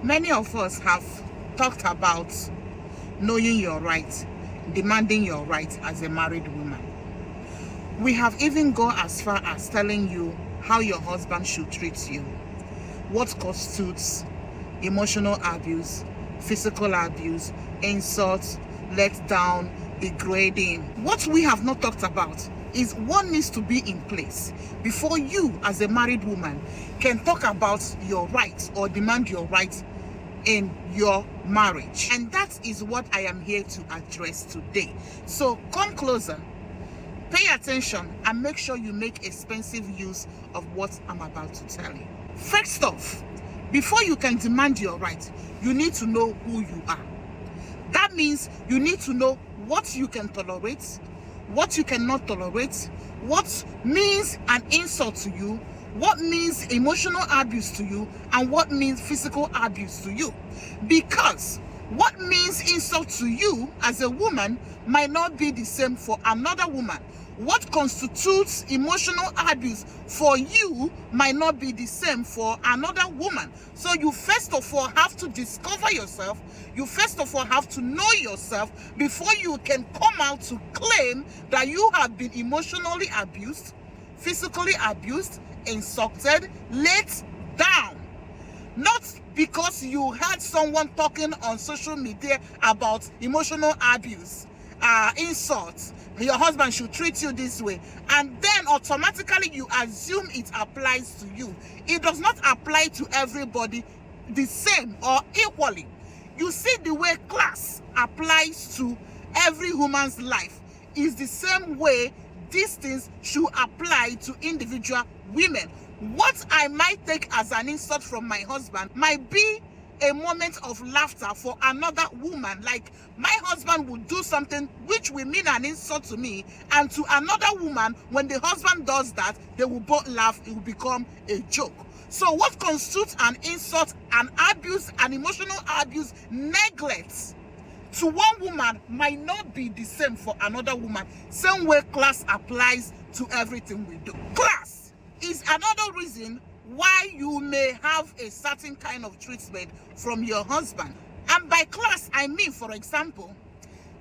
Many of us have talked about knowing your right, demanding your right as a married woman. We have even gone as far as telling you how your husband should treat you, what constitutes emotional abuse, physical abuse, insults, let down, degrading. What we have not talked about is what needs to be in place before you as a married woman can talk about your rights or demand your rights in your marriage. And that is what I am here to address today. So come closer, pay attention, and make sure you make expensive use of what I'm about to tell you. First off, before you can demand your right, you need to know who you are. That means you need to know what you can tolerate, what you cannot tolerate, what means an insult to you, what means emotional abuse to you, and what means physical abuse to you. Because what means insult to you as a woman might not be the same for another woman. What constitutes emotional abuse for you might not be the same for another woman. So you first of all have to discover yourself. You first of all have to know yourself before you can come out to claim that you have been emotionally abused, physically abused, insulted, let down. Not because you heard someone talking on social media about emotional abuse, insults, your husband should treat you this way, and then automatically you assume it applies to you. It does not apply to everybody the same or equally. You see, the way class applies to every woman's life is the same way these things should apply to individual women. What I might take as an insult from my husband might be a moment of laughter for another woman. Like, my husband would do something which will mean an insult to me, and to another woman, when the husband does that, they will both laugh. It will become a joke. So what constitutes an insult, an abuse, an emotional abuse, neglect to one woman might not be the same for another woman. Same way class applies to everything we do. Class is another reason why you may have a certain kind of treatment from your husband. And by class, I mean, for example,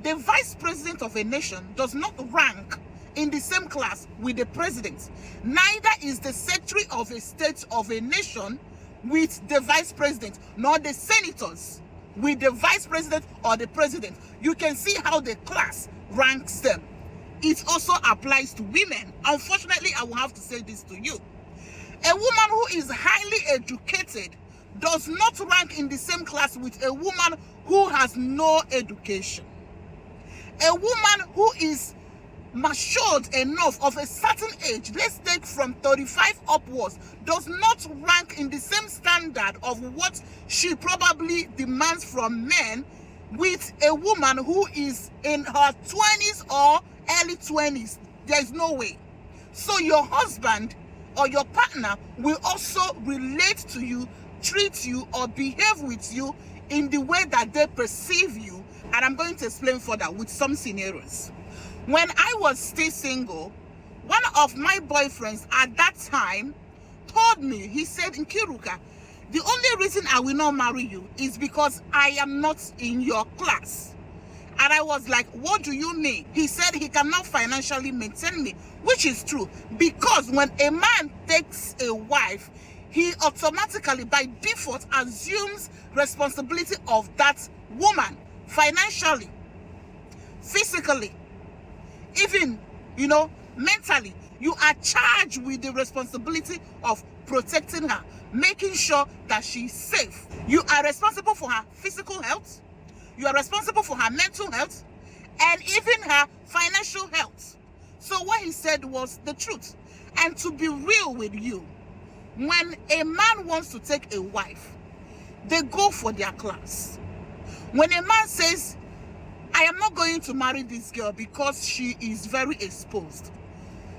the vice president of a nation does not rank in the same class with the president. Neither is the secretary of a state of a nation with the vice president, nor the senators with the vice president or the president. You can see how the class ranks them. It also applies to women. Unfortunately, I will have to say this to you. A woman who is highly educated does not rank in the same class with a woman who has no education. A woman who is matured enough of a certain age, let's take from 35 upwards, does not rank in the same standard of what she probably demands from men with a woman who is in her 20s or early 20s. There is no way. So your husband or your partner will also relate to you, treat you, or behave with you in the way that they perceive you. And I'm going to explain further with some scenarios. When I was still single, one of my boyfriends at that time told me, he said, Nkiruka, the only reason I will not marry you is because I am not in your class. And I was like, what do you mean? He said he cannot financially maintain me, which is true. Because when a man takes a wife, he automatically, by default, assumes responsibility of that woman, financially, physically, even, mentally. You are charged with the responsibility of protecting her, making sure that she's safe. You are responsible for her physical health. You are responsible for her mental health and even her financial health. So what he said was the truth. And to be real with you, when a man wants to take a wife, they go for their class. When a man says, I am not going to marry this girl because she is very exposed,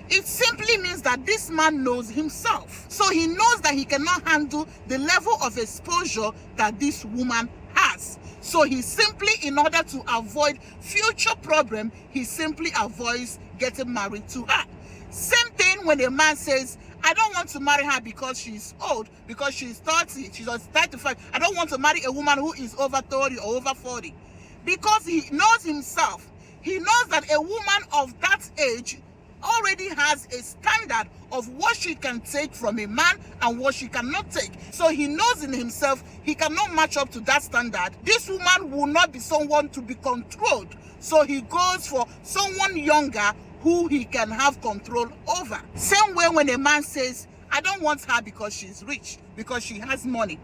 it simply means that this man knows himself. So he knows that he cannot handle the level of exposure that this woman has. So he simply, in order to avoid future problem, he simply avoids getting married to her. Same thing when a man says, I I don't want to marry her because she's old, because she's 30, she's 35. I don't want to marry a woman who is over 30 or over 40. Because he knows himself. He knows that a woman of that age already has a standard of what she can take from a man and what she cannot take. So he knows in himself he cannot match up to that standard. This woman will not be someone to be controlled. So he goes for someone younger who he can have control over. Same way when a man says, I don't want her because she's rich, because she has money.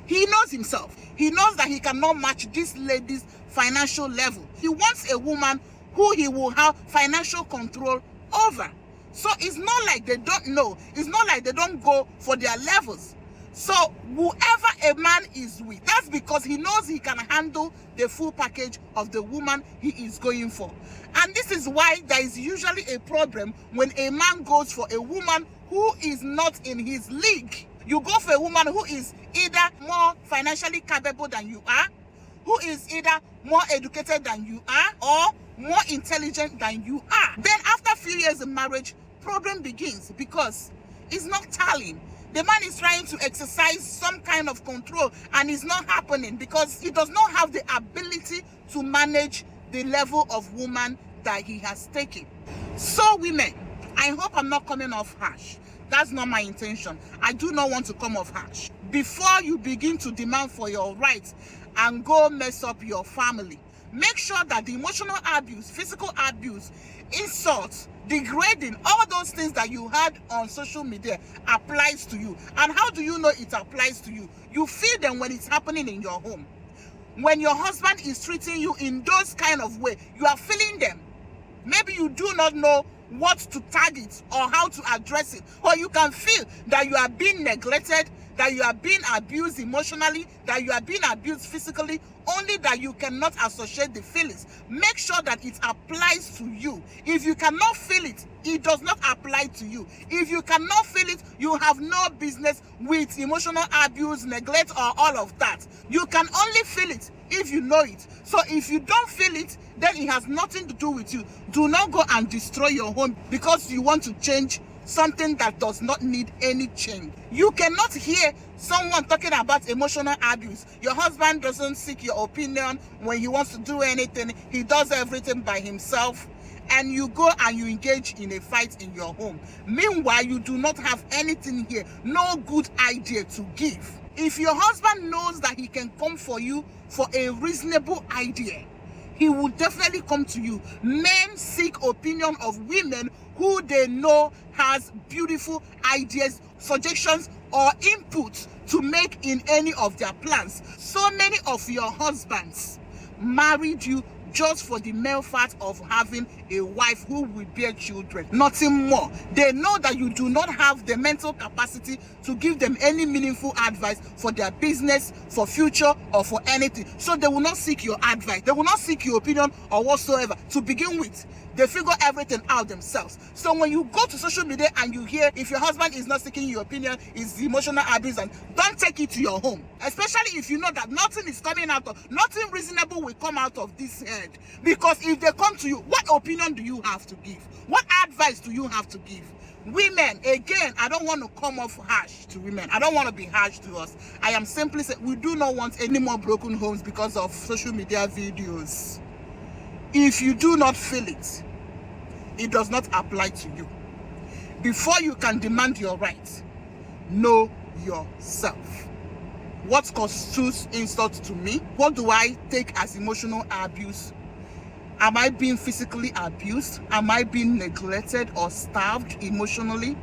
He knows himself. He knows that he cannot match this lady's financial level. He wants a woman who he will have financial control over. So it's not like they don't know. It's not like they don't go for their levels. So whoever a man is with, that's because he knows he can handle the full package of the woman he is going for. And this is why there is usually a problem when a man goes for a woman who is not in his league. You go for a woman who is either more financially capable than you are, who is either more educated than you are, or more intelligent than you are. Then after a few years of marriage, problem begins because it's not tallying. The man is trying to exercise some kind of control and it's not happening because he does not have the ability to manage the level of woman that he has taken. So women, I hope I'm not coming off harsh. That's not my intention. I do not want to come off harsh. Before you begin to demand for your rights and go mess up your family, make sure that the emotional abuse, physical abuse, insults, degrading, all those things that you had on social media applies to you. And how do you know it applies to you? You feel them when it's happening in your home. When your husband is treating you in those kind of way, you are feeling them. Maybe you do not know what to target or how to address it, or you can feel that you are being neglected, that you are being abused emotionally, that you are being abused physically, only that you cannot associate the feelings. Make sure that it applies to you. If you cannot feel it, it does not apply to you. If you cannot feel it, you have no business with emotional abuse, neglect, or all of that. You can only feel it if you know it. So if you don't feel it, then it has nothing to do with you. Do not go and destroy your home because you want to change something that does not need any change. You cannot hear someone talking about emotional abuse. Your husband doesn't seek your opinion when he wants to do anything. He does everything by himself. And you go and you engage in a fight in your home. Meanwhile, you do not have anything here, no good idea to give. If your husband knows that he can come for you for a reasonable idea, he will definitely come to you. Men seek opinion of women who they know has beautiful ideas, suggestions, or input to make in any of their plans. So many of your husbands married you just for the mere fact of having a wife who will bear children, nothing more. They know that you do not have the mental capacity to give them any meaningful advice for their business, for future, or for anything. So they will not seek your advice. They will not seek your opinion or whatsoever. To begin with, they figure everything out themselves. So when you go to social media and you hear if your husband is not seeking your opinion, is emotional abuse, and don't take it to your home. Especially if you know that nothing is coming out of, nothing reasonable will come out of this head. Because if they come to you, what opinion do you have to give? What advice do you have to give? Women, again, I don't want to come off harsh to women. I don't want to be harsh to us. I am simply saying we do not want any more broken homes because of social media videos. If you do not feel it, it does not apply to you. Before you can demand your rights, know yourself. What constitutes insult to me? What do I take as emotional abuse? Am I being physically abused? Am I being neglected or starved emotionally?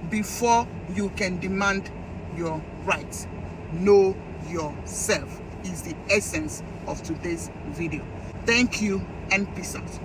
Before you can demand your rights, know yourself is the essence of today's video. Thank you and peace out.